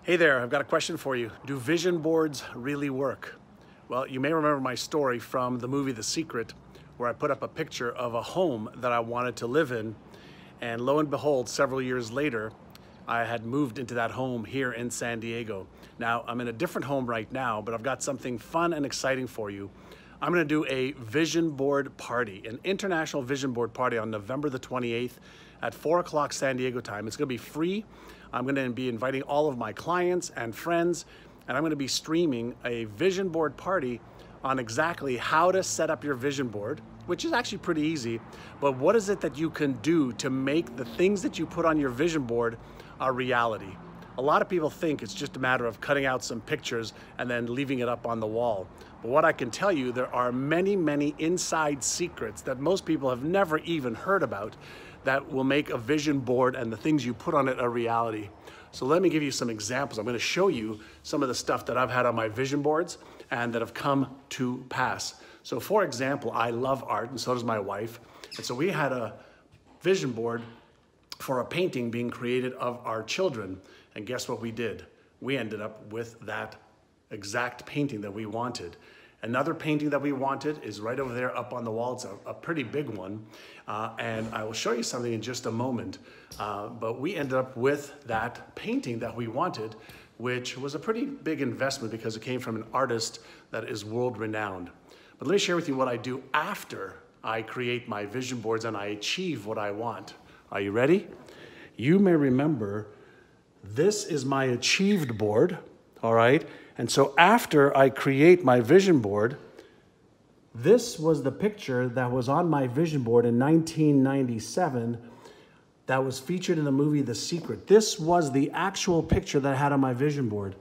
Hey there, I've got a question for you. Do vision boards really work? Well, you may remember my story from the movie The Secret, where I put up a picture of a home that I wanted to live in. And lo and behold, several years later, I had moved into that home here in San Diego. Now, I'm in a different home right now, but I've got something fun and exciting for you. I'm gonna do a vision board party, an international vision board party on November the 28th at 4 o'clock San Diego time. It's gonna be free. I'm gonna be inviting all of my clients and friends, and I'm gonna be streaming a vision board party on exactly how to set up your vision board, which is actually pretty easy, but what is it that you can do to make the things that you put on your vision board a reality? A lot of people think it's just a matter of cutting out some pictures and then leaving it up on the wall. But what I can tell you, there are many, many inside secrets that most people have never even heard about that will make a vision board and the things you put on it a reality. So let me give you some examples. I'm going to show you some of the stuff that I've had on my vision boards and that have come to pass. So for example, I love art, and so does my wife. And so we had a vision board for a painting being created of our children. And guess what we did? We ended up with that exact painting that we wanted. Another painting that we wanted is right over there up on the wall. It's a pretty big one. And I will show you something in just a moment. But we ended up with that painting that we wanted, which was a pretty big investment because it came from an artist that is world renowned. But let me share with you what I do after I create my vision boards and I achieve what I want. Are you ready? You may remember this is my achieved board, all right? And so after I create my vision board, this was the picture that was on my vision board in 1997 that was featured in the movie The Secret. This was the actual picture that I had on my vision board.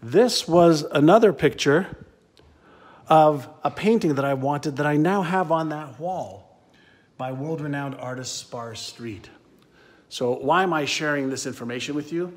This was another picture of a painting that I wanted that I now have on that wall by world-renowned artist Spar Street. So why am I sharing this information with you?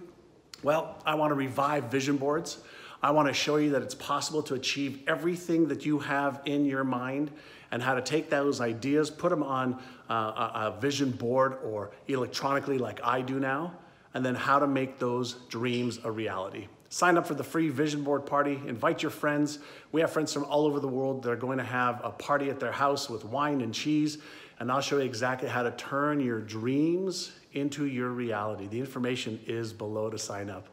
Well, I want to revive vision boards. I want to show you that it's possible to achieve everything that you have in your mind and how to take those ideas, put them on a vision board or electronically like I do now, and then how to make those dreams a reality. Sign up for the free vision board party. Invite your friends. We have friends from all over the world that are going to have a party at their house with wine and cheese, and I'll show you exactly how to turn your dreams into your reality. The information is below to sign up.